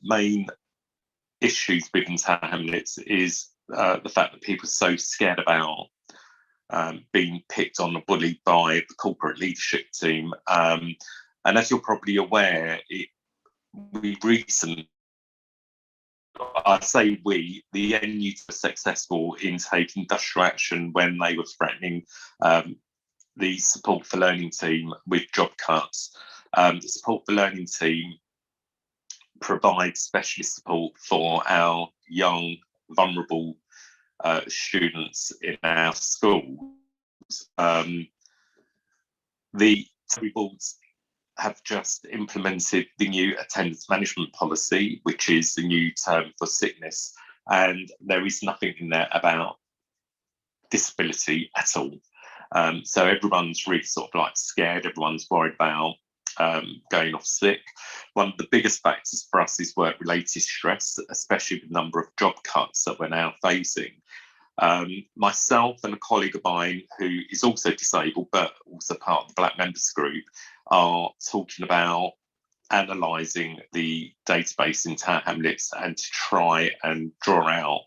main issues with entire Hamlets is the fact that people are so scared about being picked on and bullied by the corporate leadership team. And as you're probably aware, we recently, I say we, the NU were successful in taking industrial action when they were threatening the Support for Learning team with job cuts. The Support for Learning team provides specialist support for our young, vulnerable students in our schools. The Tory boards have just implemented the new attendance management policy, which is the new term for sickness, and there is nothing in there about disability at all. So everyone's really sort of like scared, everyone's worried about going off sick. One of the biggest factors for us is work-related stress, especially the number of job cuts that we're now facing. Myself and a colleague of mine who is also disabled but also part of the Black Members Group are talking about analysing the database in Tower Hamlets and to try and draw out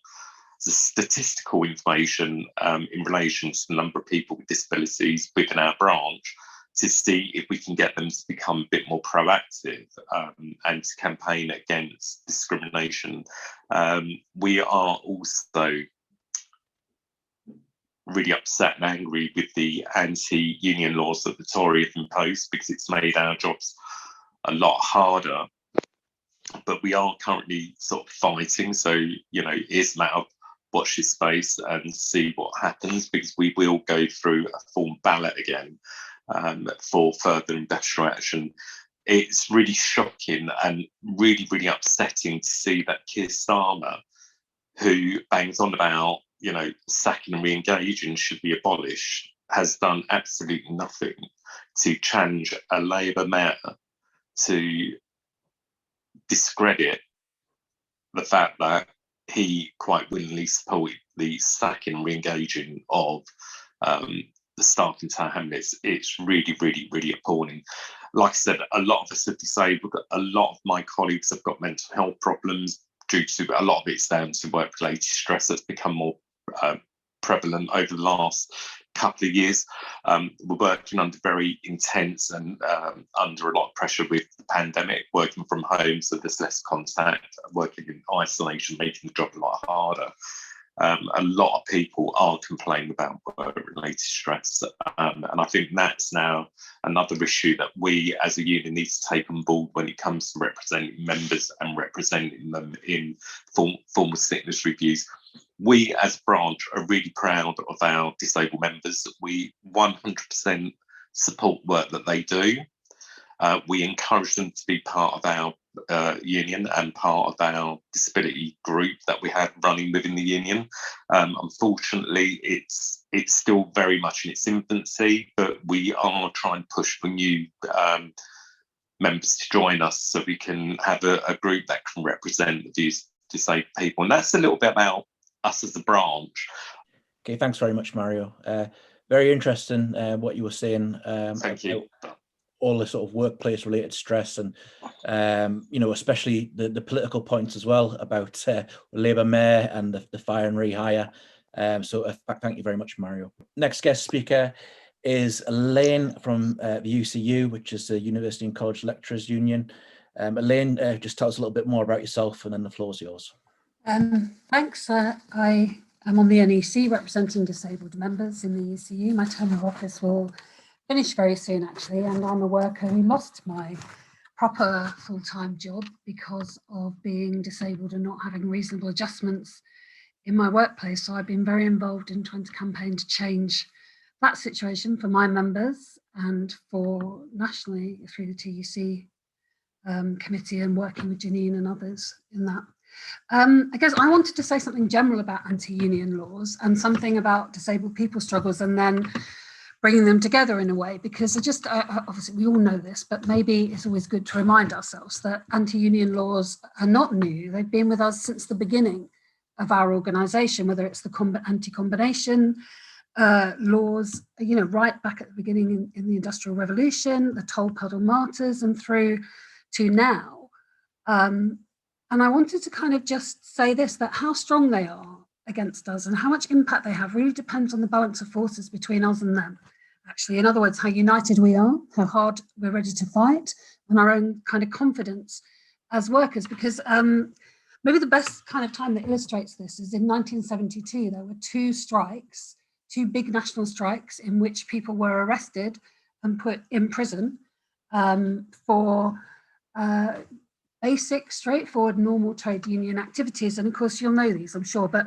the statistical information in relation to the number of people with disabilities within our branch to see if we can get them to become a bit more proactive and to campaign against discrimination. We are also really upset and angry with the anti-union laws that the Tory have imposed because it's made our jobs a lot harder. But we are currently sort of fighting, so it's a matter of watch this space and see what happens, because we will go through a form ballot again for further industrial action. It's really shocking and really, really upsetting to see that Keir Starmer, who bangs on about sacking and re-engaging should be abolished, has done absolutely nothing to challenge a Labour mayor to discredit the fact that he quite willingly supported the sacking and re-engaging of the staff in Tower Hamlets. It's really, really, really appalling. Like I said, a lot of us are disabled. A lot of my colleagues have got mental health problems due to a lot of it's down to work-related stress that's become more prevalent over the last couple of years. We're working under very intense and under a lot of pressure with the pandemic, working from home, so there's less contact, working in isolation, making the job a lot harder. A lot of people are complaining about work-related stress, and I think that's now another issue that we as a union need to take on board when it comes to representing members and representing them in formal sickness reviews. We as a branch are really proud of our disabled members. We 100% support work that they do. We encourage them to be part of our union and part of our disability group that we have running within the union. Unfortunately, it's still very much in its infancy, but we are trying to push for new members to join us so we can have a group that can represent these disabled people. And that's a little bit about us as a branch. Okay, thanks very much, Mario. Very interesting what you were saying. Thank you. All the sort of workplace related stress and especially the political points as well about Labour mayor and the fire and rehire. So thank you very much, Mario. Next guest speaker is Elane from the UCU, which is the University and College Lecturers Union. Elane, just tell us a little bit more about yourself and then the floor is yours. Thanks. I am on the NEC representing disabled members in the UCU. My term of office will finish very soon, actually, and I'm a worker who lost my proper full-time job because of being disabled and not having reasonable adjustments in my workplace. So I've been very involved in trying to campaign to change that situation for my members and for nationally through the TUC committee and working with Janine and others in that. I guess I wanted to say something general about anti-union laws and something about disabled people's struggles, and then bringing them together in a way, because obviously we all know this, but maybe it's always good to remind ourselves that anti-union laws are not new. They've been with us since the beginning of our organisation, whether it's the anti-combination laws, right back at the beginning in the Industrial Revolution, the toll puddle martyrs, and through to now. And I wanted to kind of just say this, that how strong they are against us and how much impact they have really depends on the balance of forces between us and them. Actually, in other words, how united we are, how hard we're ready to fight, and our own kind of confidence as workers. Because maybe the best kind of time that illustrates this is in 1972, there were two strikes, two big national strikes in which people were arrested and put in prison for basic, straightforward, normal trade union activities. And of course, you'll know these, I'm sure, but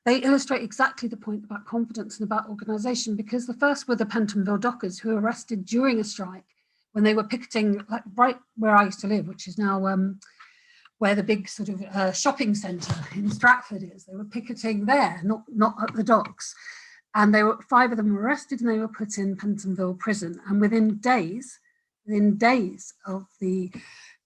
they illustrate exactly the point about confidence and about organisation, because the first were the Pentonville dockers who were arrested during a strike when they were picketing, like right where I used to live, which is now where the big sort of shopping centre in Stratford is. They were picketing there, not at the docks. And 5 of them were arrested and they were put in Pentonville prison. And within days of the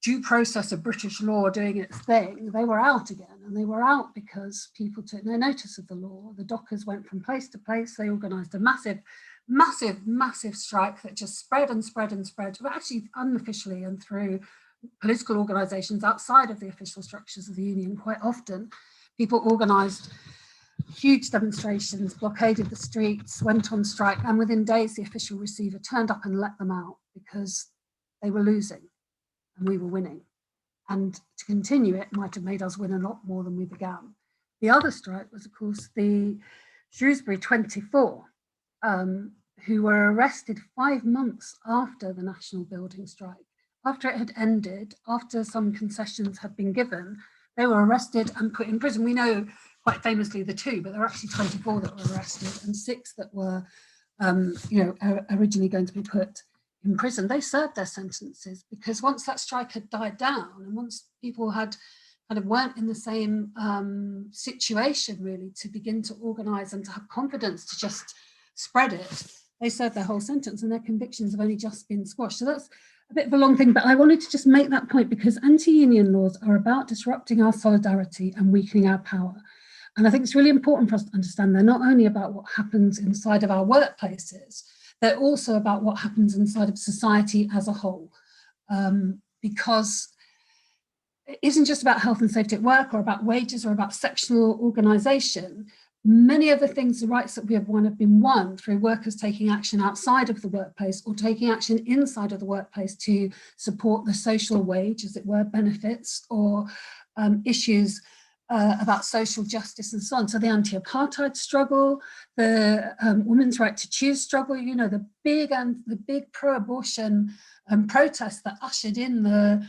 due process of British law doing its thing, they were out again. And they were out because people took no notice of the law. The dockers went from place to place. They organised a massive strike that just spread and spread and spread, but actually unofficially and through political organisations outside of the official structures of the union. Quite often, people organised huge demonstrations, blockaded the streets, went on strike, and within days the official receiver turned up and let them out because they were losing and we were winning. And to continue it might have made us win a lot more than we began. The other strike was, of course, the Shrewsbury 24, who were arrested 5 months after the national building strike. After it had ended, after some concessions had been given, they were arrested and put in prison. We know quite famously the 2, but there were actually 24 that were arrested and 6 that were originally going to be put in prison. They served their sentences because once that strike had died down and once people had kind of weren't in the same situation really to begin to organise and to have confidence to just spread it, they served their whole sentence and their convictions have only just been squashed. So that's a bit of a long thing, but I wanted to just make that point because anti-union laws are about disrupting our solidarity and weakening our power. And I think it's really important for us to understand they're not only about what happens inside of our workplaces, they're also about what happens inside of society as a whole. Because it isn't just about health and safety at work or about wages or about sectional organisation. Many of the things, the rights that we have been won through workers taking action outside of the workplace or taking action inside of the workplace to support the social wage, as it were, benefits or issues about social justice and so on. So the anti-apartheid struggle, the women's right to choose struggle, you know, the big pro-abortion protests that ushered in the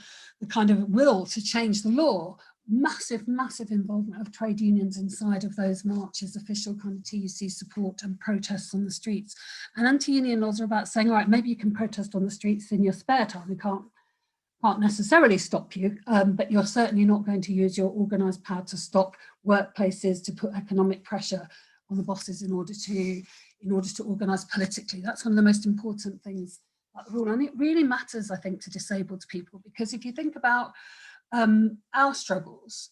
kind of will to change the law. Massive involvement of trade unions inside of those marches, official kind of TUC support and protests on the streets. And anti-union laws are about saying, all right, maybe you can protest on the streets in your spare time. We can't necessarily stop you, but you're certainly not going to use your organised power to stop workplaces, to put economic pressure on the bosses in order to organise politically. That's one of the most important things about the rule. And it really matters, I think, to disabled people, because if you think about our struggles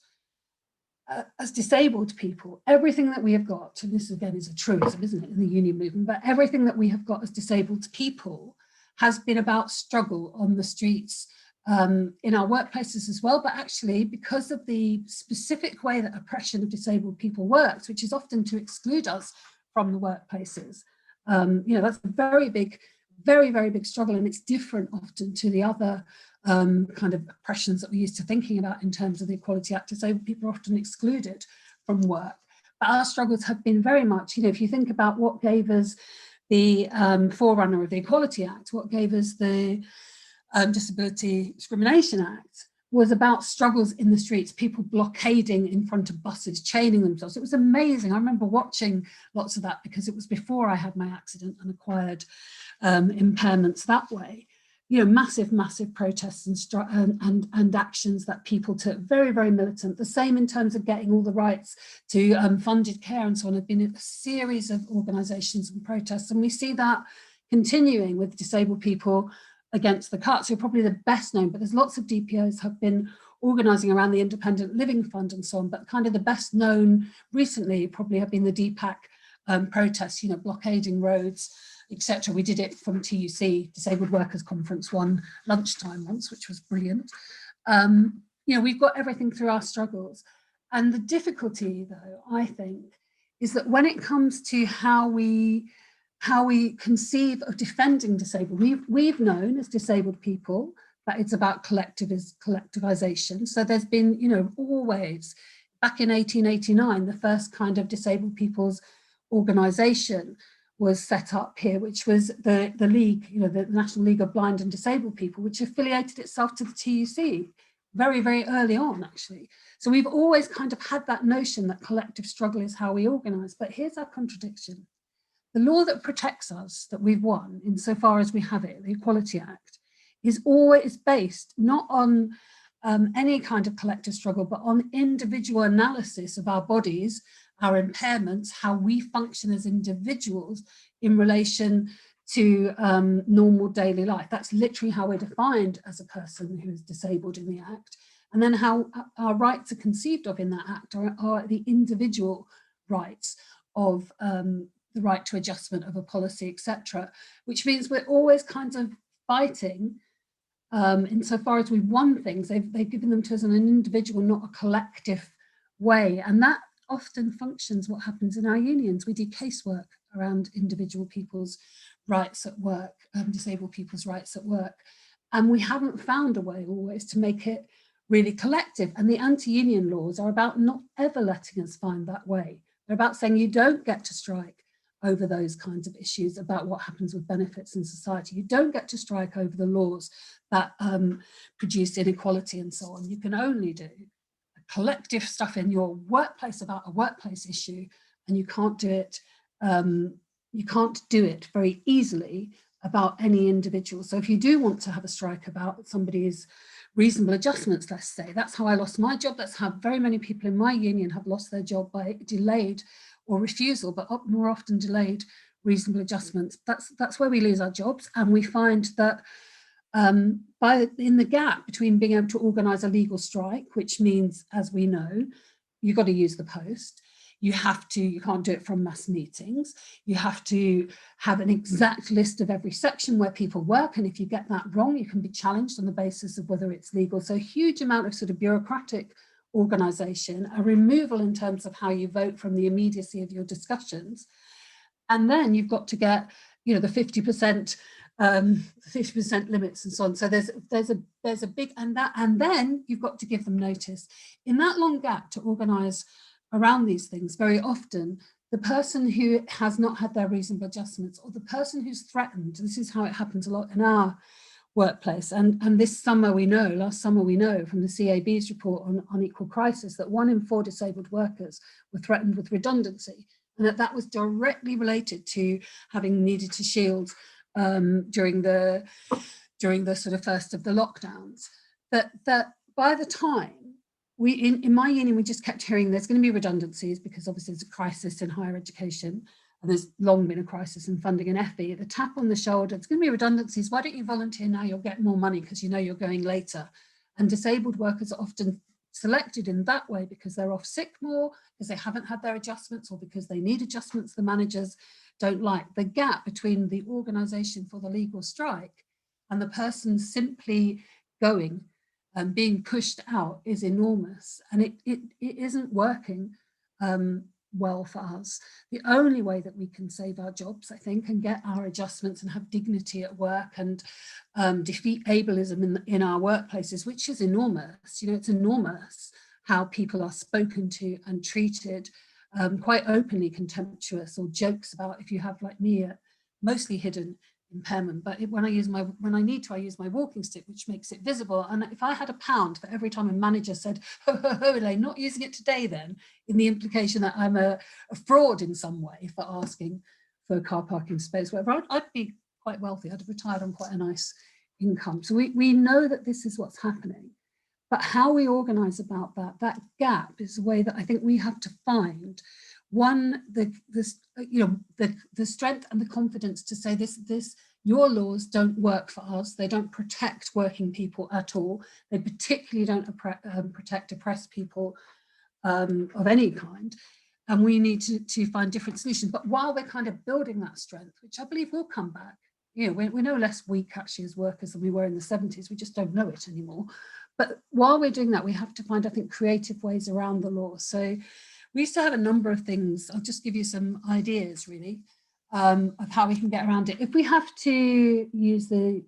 as disabled people, everything that we have got, and this again is a truism, isn't it, in the union movement, but everything that we have got as disabled people has been about struggle on the streets, in our workplaces as well, but actually because of the specific way that oppression of disabled people works, which is often to exclude us from the workplaces, that's a very big struggle, and it's different often to the other kind of oppressions that we're used to thinking about in terms of the Equality Act. Disabled people are often excluded from work, but our struggles have been very much, if you think about what gave us the forerunner of the Equality Act, what gave us the Disability Discrimination Act, was about struggles in the streets, people blockading in front of buses, chaining themselves. It was amazing. I remember watching lots of that because it was before I had my accident and acquired impairments that way. Massive protests and actions that people took, very militant. The same in terms of getting all the rights to funded care and so on. Have been a series of organisations and protests, and we see that continuing with disabled people against the cuts, who are probably the best known, but there's lots of DPOs have been organising around the Independent Living Fund and so on, but kind of the best known recently probably have been the DPAC protests, blockading roads, etc. We did it from TUC, Disabled Workers Conference 1, lunchtime once, which was brilliant. you know, we've got everything through our struggles. And the difficulty, though, I think, is that when it comes to how we conceive of defending disabled, we've known as disabled people that it's about collectivization. So there's been, you know, always, back in 1889, the first kind of disabled people's organization was set up here, which was the League, you know, the National League of Blind and Disabled People, which affiliated itself to the TUC very, very early on, actually. So we've always kind of had that notion that collective struggle is how we organize. But here's our contradiction. The law that protects us, that we've won, insofar as we have it, the Equality Act, is always based not on any kind of collective struggle, but on individual analysis of our bodies, our impairments, how we function as individuals in relation to normal daily life. That's literally how we're defined as a person who is disabled in the Act. And then how our rights are conceived of in that Act are the individual rights of the right to adjustment of a policy, etc., which means we're always kind of fighting insofar as we've won things. They've given them to us in an individual, not a collective way. And that often functions what happens in our unions. We do casework around individual people's rights at work, disabled people's rights at work. And we haven't found a way always to make it really collective. And the anti-union laws are about not ever letting us find that way. They're about saying you don't get to strike over those kinds of issues about what happens with benefits in society. You don't get to strike over the laws that produce inequality and so on. You can only do collective stuff in your workplace about a workplace issue, and you can't do it. You can't do it very easily about any individual. So if you do want to have a strike about somebody's reasonable adjustments, let's say, that's how I lost my job. That's how very many people in my union have lost their job, by delayed or refusal, but more often delayed reasonable adjustments. That's where we lose our jobs. And we find that in the gap between being able to organise a legal strike, which means, as we know, you've got to use the post. You can't do it from mass meetings. You have to have an exact list of every section where people work. And if you get that wrong, you can be challenged on the basis of whether it's legal. So a huge amount of sort of bureaucratic organisation, a removal in terms of how you vote from the immediacy of your discussions. And then you've got to get, you know, the 50% limits and so on. So there's a big, and then you've got to give them notice. In that long gap to organise around these things, very often the person who has not had their reasonable adjustments, or the person who's threatened, this is how it happens a lot in our workplace, and last summer we know from the CAB's report on equal crisis that 1 in 4 disabled workers were threatened with redundancy, and that was directly related to having needed to shield during the sort of first of the lockdowns. That by the time in my union, we just kept hearing there's going to be redundancies because obviously there's a crisis in higher education, and there's long been a crisis in funding in FE. The tap on the shoulder, it's going to be redundancies. Why don't you volunteer now? You'll get more money because you know you're going later. And disabled workers are often selected in that way because they're off sick more, because they haven't had their adjustments, or because they need adjustments the managers don't like. The gap between the organisation for the legal strike and the person simply going and being pushed out is enormous, and it isn't working well for us. The only way that we can save our jobs, I think, and get our adjustments and have dignity at work and defeat ableism in our workplaces, which is enormous. You know, it's enormous how people are spoken to and treated, quite openly contemptuous, or jokes about, if you have, like me, a mostly hidden impairment, but when I need to, I use my walking stick, which makes it visible. And if I had £1 for every time a manager said, "Oh, Elane, not using it today," then in the implication that I'm a fraud in some way for asking for a car parking space, whatever, I'd be quite wealthy. I'd have retired on quite a nice income. So we know that this is what's happening, but how we organise about that gap is a way that I think we have to find. One, the strength and the confidence to say your laws don't work for us. They don't protect working people at all. They particularly don't protect oppressed people of any kind. And we need to find different solutions. But while we're kind of building that strength, which I believe will come back, you know, we're no less weak actually as workers than we were in the 70s. We just don't know it anymore. But while we're doing that, we have to find, I think, creative ways around the law. So we used to have a number of things. I'll just give you some ideas, really, of how we can get around it. If we have to use the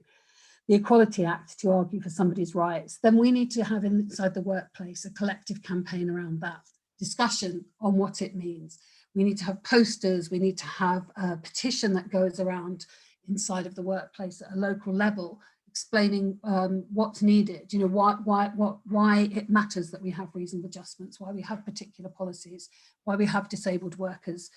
Equality Act to argue for somebody's rights, then we need to have inside the workplace a collective campaign around that, discussion on what it means. We need to have posters, we need to have a petition that goes around inside of the workplace at a local level, explaining what's needed, you know, why it matters that we have reasonable adjustments, why we have particular policies, why we have disabled workers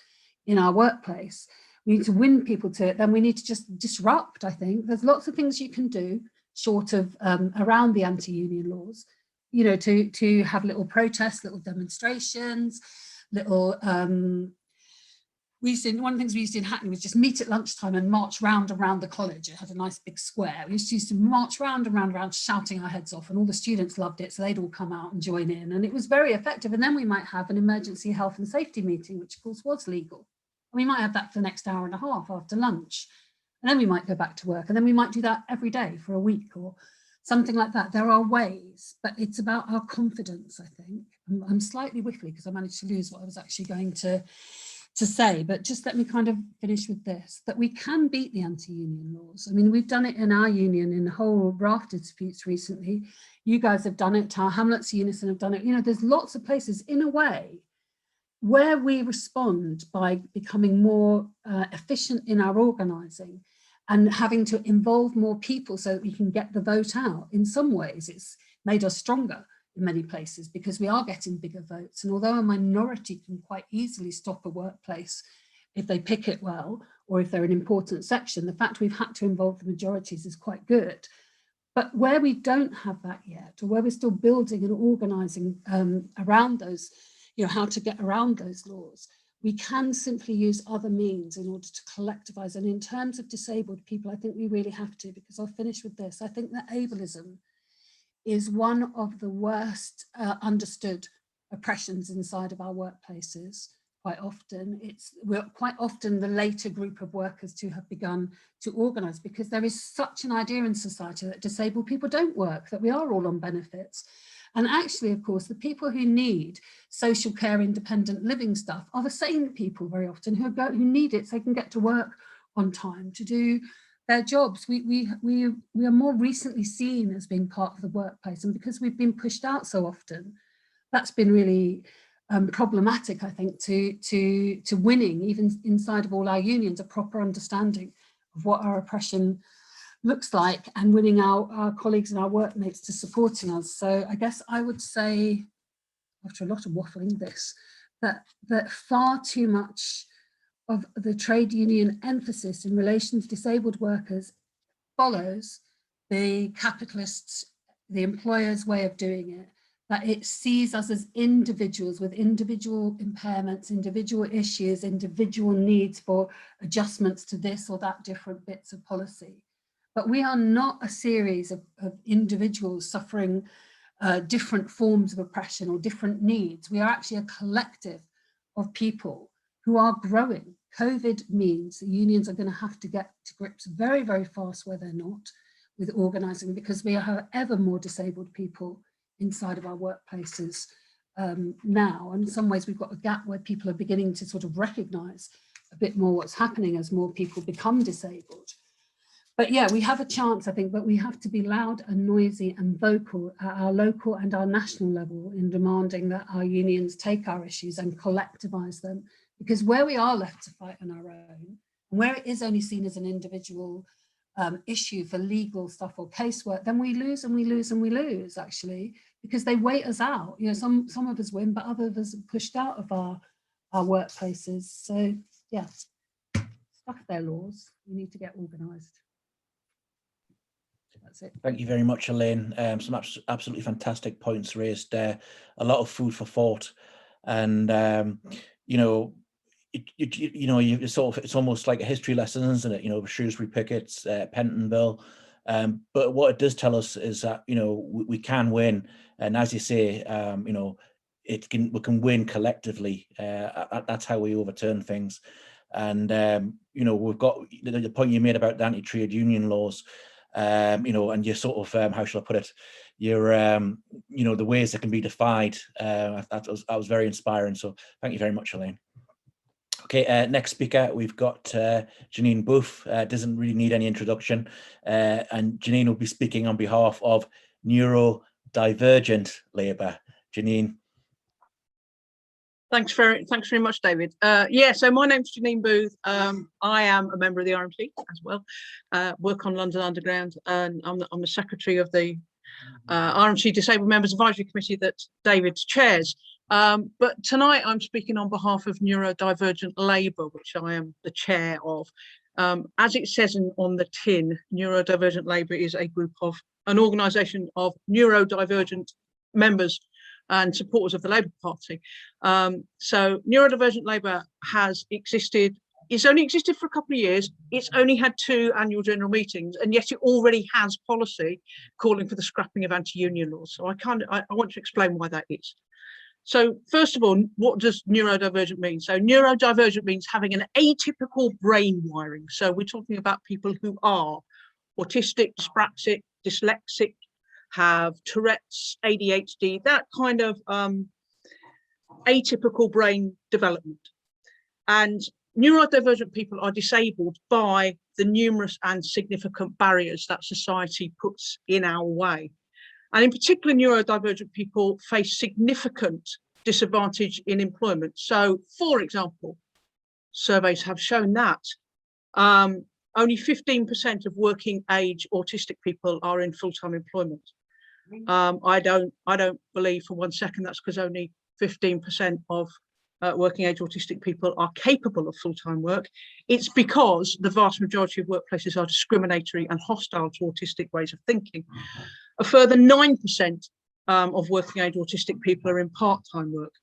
in our workplace. We need to win people to it. Then we need to just disrupt, I think. There's lots of things you can do short of around the anti-union laws, you know, to have little protests, little demonstrations, little one of the things we used in Hackney was just meet at lunchtime and march round around the college. It had a nice big square. We used to march round and round and round, shouting our heads off, and all the students loved it, so they'd all come out and join in, and it was very effective. And then we might have an emergency health and safety meeting, which of course was legal. And we might have that for the next hour and a half after lunch, and then we might go back to work, and then we might do that every day for a week or something like that. There are ways, but it's about our confidence, I think. I'm slightly whiffly because I managed to lose what I was actually going to say, but just let me kind of finish with this, that we can beat the anti-union laws. I mean, we've done it in our union in a whole raft of disputes recently. You guys have done it, our Hamlets, Unison have done it. You know, there's lots of places in a way where we respond by becoming more efficient in our organising and having to involve more people so that we can get the vote out. In some ways, it's made us stronger in many places because we are getting bigger votes. And although a minority can quite easily stop a workplace if they pick it well, or if they're an important section, the fact we've had to involve the majorities is quite good. But where we don't have that yet, or where we're still building and organising around those, you know, how to get around those laws, we can simply use other means in order to collectivise. And in terms of disabled people, I think we really have to, because I'll finish with this. I think that ableism is one of the worst understood oppressions inside of our workplaces. Quite often, we're quite often the later group of workers to have begun to organise, because there is such an idea in society that disabled people don't work, that we are all on benefits. And actually, of course, the people who need social care, independent living stuff are the same people very often who need it so they can get to work on time, to do their jobs. We are more recently seen as being part of the workplace, and because we've been pushed out so often, that's been really problematic, I think, to winning, even inside of all our unions, a proper understanding of what our oppression looks like, and winning our colleagues and our workmates to supporting us. So I guess I would say, after a lot of waffling that far too much of the trade union emphasis in relation to disabled workers follows the capitalists, the employers' way of doing it, that it sees us as individuals with individual impairments, individual issues, individual needs for adjustments to this or that different bits of policy. But we are not a series of individuals suffering different forms of oppression or different needs. We are actually a collective of people who are growing. COVID means the unions are going to have to get to grips very, very fast where they're not with organising, because we have ever more disabled people inside of our workplaces now. And in some ways, we've got a gap where people are beginning to sort of recognise a bit more what's happening as more people become disabled. But yeah, we have a chance, I think, but we have to be loud and noisy and vocal at our local and our national level in demanding that our unions take our issues and collectivise them. Because where we are left to fight on our own, and where it is only seen as an individual issue for legal stuff or casework, then we lose and we lose and we lose, actually, because they wait us out. You know, some of us win, but other of us are pushed out of our workplaces. So yeah, stuff their laws. We need to get organised. That's it. Thank you very much, Elane. Some absolutely fantastic points raised there. A lot of food for thought, and you know, it's almost like a history lesson, isn't it? You know, Shrewsbury pickets, Pentonville, but what it does tell us is that, you know, we can win, and as you say, you know, we can win collectively. That's how we overturn things. And you know, we've got the point you made about the anti-trade union laws. and you're sort of, how shall I put it, you're, the ways that can be defied. That was very inspiring. So thank you very much, Elane. Okay, next speaker, we've got Janine Booth. Doesn't really need any introduction. And Janine will be speaking on behalf of Neurodivergent Labour. Janine. Thanks very much, David. So my name's Janine Booth. I am a member of the RMC as well. Work on London Underground, and I'm the secretary of the RMC Disabled Members Advisory Committee that David chairs. But tonight I'm speaking on behalf of Neurodivergent Labour, which I am the chair of. As it says on the tin, Neurodivergent Labour is an organisation of neurodivergent members and supporters of the Labour Party. So Neurodivergent Labour has existed. It's only existed for a couple of years. It's only had 2 annual general meetings, and yet it already has policy calling for the scrapping of anti-union laws. So I want to explain why that is. So first of all, what does neurodivergent mean? So neurodivergent means having an atypical brain wiring. So we're talking about people who are autistic, dyspraxic, dyslexic, have Tourette's, ADHD, that kind of atypical brain development. And neurodivergent people are disabled by the numerous and significant barriers that society puts in our way. And in particular, neurodivergent people face significant disadvantage in employment. So, for example, surveys have shown that only 15% of working age autistic people are in full-time employment. I don't believe for one second that's because only 15% of working age autistic people are capable of full-time work. It's because the vast majority of workplaces are discriminatory and hostile to autistic ways of thinking. A further 9% of working age autistic people are in part-time work.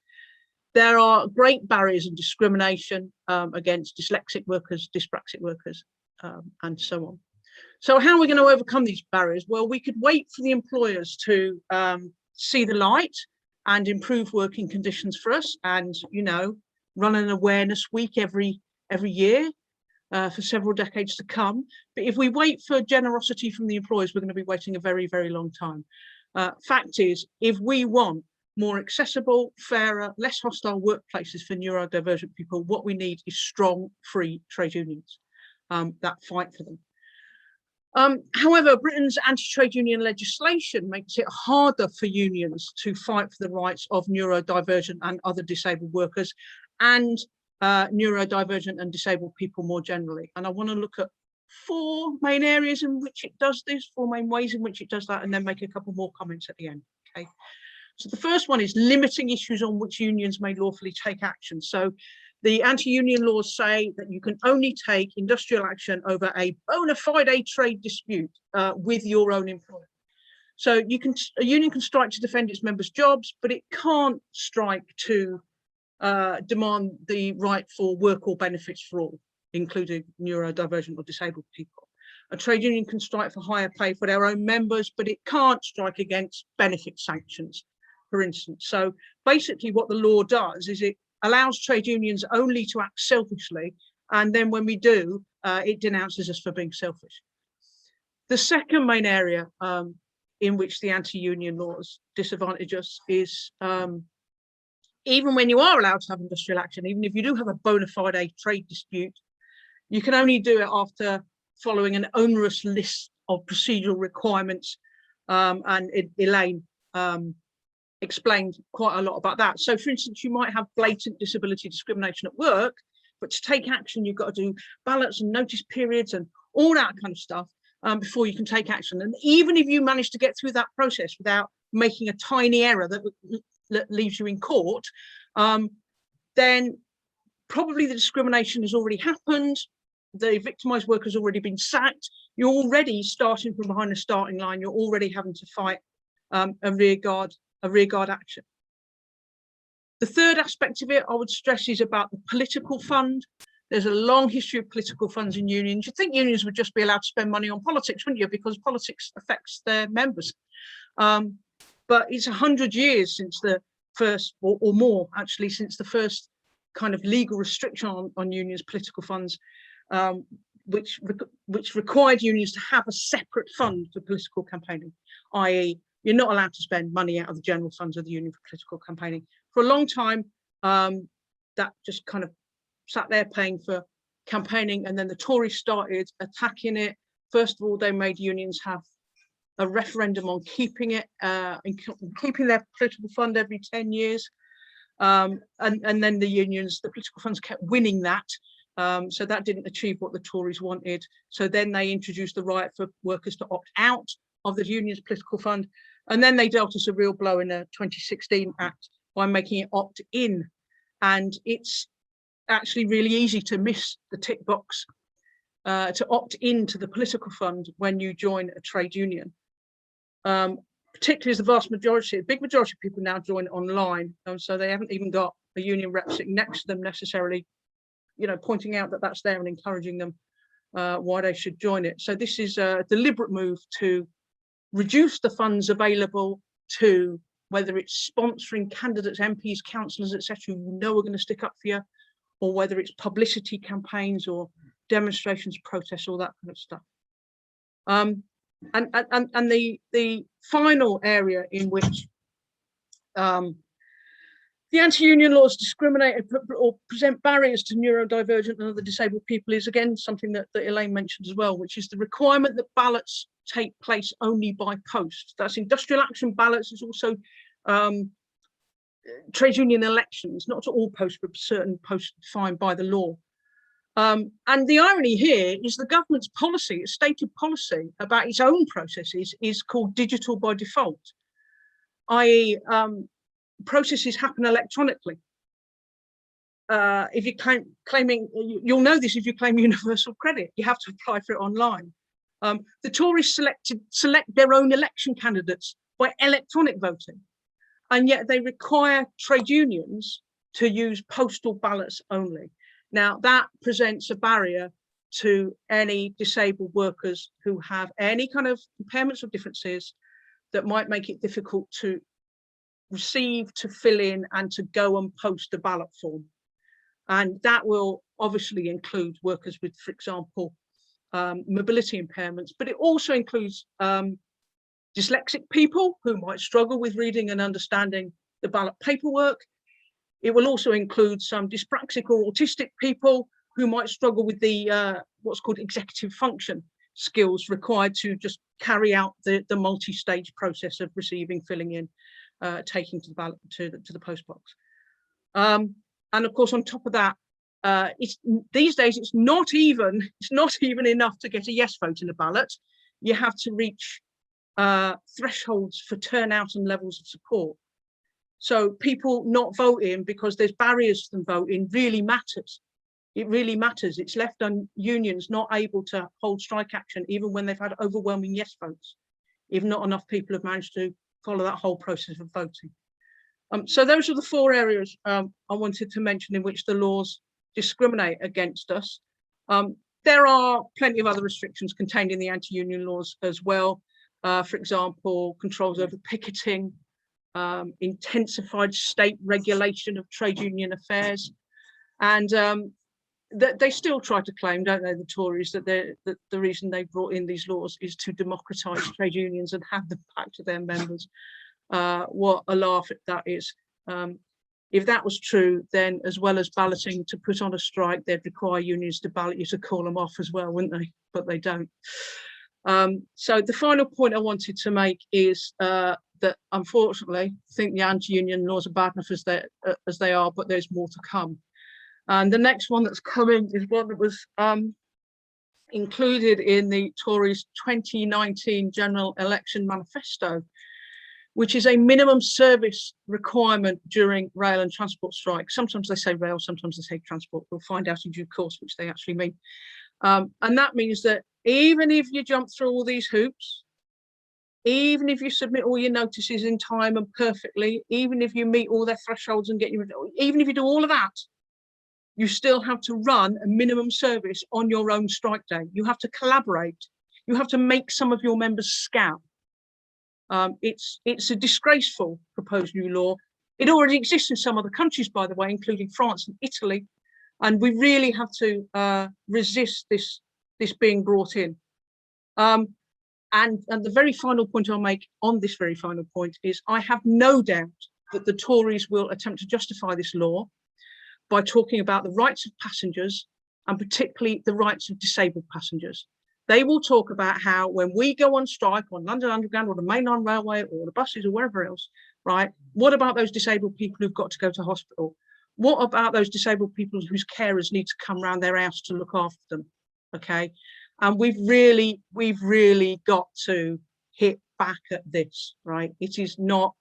There are great barriers and discrimination against dyslexic workers, dyspraxic workers, and so on. So how are we going to overcome these barriers? Well, we could wait for the employers to see the light and improve working conditions for us, and run an awareness week every year for several decades to come. But if we wait for generosity from the employers, we're going to be waiting a very, very long time. Fact is, if we want more accessible, fairer, less hostile workplaces for neurodivergent people, what we need is strong, free trade unions that fight for them. However, Britain's anti-trade union legislation makes it harder for unions to fight for the rights of neurodivergent and other disabled workers and neurodivergent and disabled people more generally. And I want to look at 4 main areas in which it does this, 4 main ways in which it does that, and then make a couple more comments at the end. Okay. So the first one is limiting issues on which unions may lawfully take action. So the anti-union laws say that you can only take industrial action over a bona fide trade dispute with your own employer. So a union can strike to defend its members' jobs, but it can't strike to demand the right for work or benefits for all, including neurodivergent or disabled people. A trade union can strike for higher pay for their own members, but it can't strike against benefit sanctions, for instance. So basically what the law does is it allows trade unions only to act selfishly, and then when we do, it denounces us for being selfish. The second main area in which the anti-union laws disadvantage us is even when you are allowed to have industrial action, even if you do have a bona fide trade dispute, you can only do it after following an onerous list of procedural requirements, and Elane explained quite a lot about that. So for instance, you might have blatant disability discrimination at work, but to take action, you've got to do ballots and notice periods and all that kind of stuff before you can take action. And even if you manage to get through that process without making a tiny error that leaves you in court, then probably the discrimination has already happened. The victimised worker has already been sacked. You're already starting from behind the starting line. You're already having to fight a rearguard action. The third aspect of it I would stress is about the political fund. There's a long history of political funds in unions. You'd think unions would just be allowed to spend money on politics, wouldn't you? Because politics affects their members. But it's 100 years since the first, or more actually, since the first kind of legal restriction on unions' political funds which required unions to have a separate fund for political campaigning, i.e. you're not allowed to spend money out of the general funds of the union for political campaigning. For a long time, that just kind of sat there paying for campaigning, and then the Tories started attacking it. First of all, they made unions have a referendum on keeping it, keeping their political fund every 10 years. And then the unions, the political funds kept winning that. So that didn't achieve what the Tories wanted. So then they introduced the right for workers to opt out of the union's political fund. And then they dealt us a real blow in the 2016 Act by making it opt in. And it's actually really easy to miss the tick box to opt into the political fund when you join a trade union. Particularly as the vast majority, a big majority of people now join online. So they haven't even got a union rep sitting next to them necessarily, you know, pointing out that that's there and encouraging them why they should join it. So this is a deliberate move to reduce the funds available to, whether it's sponsoring candidates, MPs, councillors, etc., who you know are going to stick up for you, or whether it's publicity campaigns or demonstrations, protests, all that kind of stuff. And the final area in which the anti-union laws discriminate or present barriers to neurodivergent and other disabled people is again something that Elane mentioned as well, which is the requirement that ballots take place only by post. That's industrial action ballots. It's also trade union elections, not to all posts, but certain posts defined by the law. And the irony here is the government's policy, its stated policy about its own processes is called digital by default, i.e. processes happen electronically. If you're claiming, you'll know this if you claim universal credit, you have to apply for it online. The Tories select their own election candidates by electronic voting, and yet they require trade unions to use postal ballots only. Now, that presents a barrier to any disabled workers who have any kind of impairments or differences that might make it difficult to receive, to fill in, and to go and post a ballot form. And that will obviously include workers with, for example, mobility impairments, but it also includes dyslexic people who might struggle with reading and understanding the ballot paperwork. It will also include some dyspraxic or autistic people who might struggle with the what's called executive function skills required to just carry out the multi-stage process of receiving, filling in, taking to the ballot to the post box. And of course, on top of that, these days it's not even enough to get a yes vote in a ballot. You have to reach thresholds for turnout and levels of support. So people not voting because there's barriers to them voting really matters. It really matters. It's left on unions not able to hold strike action even when they've had overwhelming yes votes, if not enough people have managed to follow that whole process of voting. So those are the four areas I wanted to mention in which the laws discriminate against us. There are plenty of other restrictions contained in the anti-union laws as well. For example, controls over picketing, intensified state regulation of trade union affairs, and they still try to claim, don't they, the Tories, that the reason they brought in these laws is to democratise trade unions and have them back to their members. What a laugh that is. If that was true, then as well as balloting to put on a strike, they'd require unions to ballot you to call them off as well, wouldn't they? But they don't. So the final point I wanted to make is that unfortunately, I think the anti-union laws are bad enough as they are, but there's more to come. And the next one that's coming is one that was included in the Tories' 2019 general election manifesto, which is a minimum service requirement during rail and transport strikes. Sometimes they say rail, sometimes they say transport. We'll find out in due course which they actually mean. And that means that even if you jump through all these hoops, even if you submit all your notices in time and perfectly, even if you meet all their thresholds and even if you do all of that, you still have to run a minimum service on your own strike day. You have to collaborate. You have to make some of your members scout. It's a disgraceful proposed new law. It already exists in some other countries, by the way, including France and Italy. And we really have to resist this this being brought in. And the very final point I'll make on this very final point is I have no doubt that the Tories will attempt to justify this law by talking about the rights of passengers, and particularly the rights of disabled passengers. They will talk about how when we go on strike on London Underground or the Mainline Railway or the buses or wherever else, right, what about those disabled people who've got to go to hospital? What about those disabled people whose carers need to come around their house to look after them? Okay, and we've really got to hit back at this, right? It is not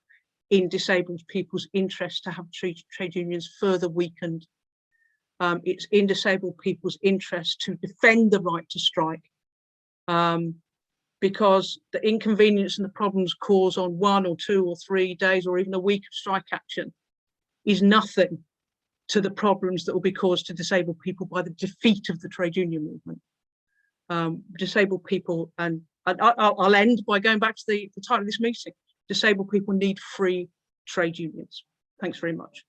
in disabled people's interest to have trade unions further weakened. It's in disabled people's interest to defend the right to strike, because the inconvenience and the problems caused on 1 or 2 or 3 days or even a week of strike action is nothing to the problems that will be caused to disabled people by the defeat of the trade union movement. Disabled people, and I'll end by going back to the title of this meeting, disabled people need free trade unions. Thanks very much.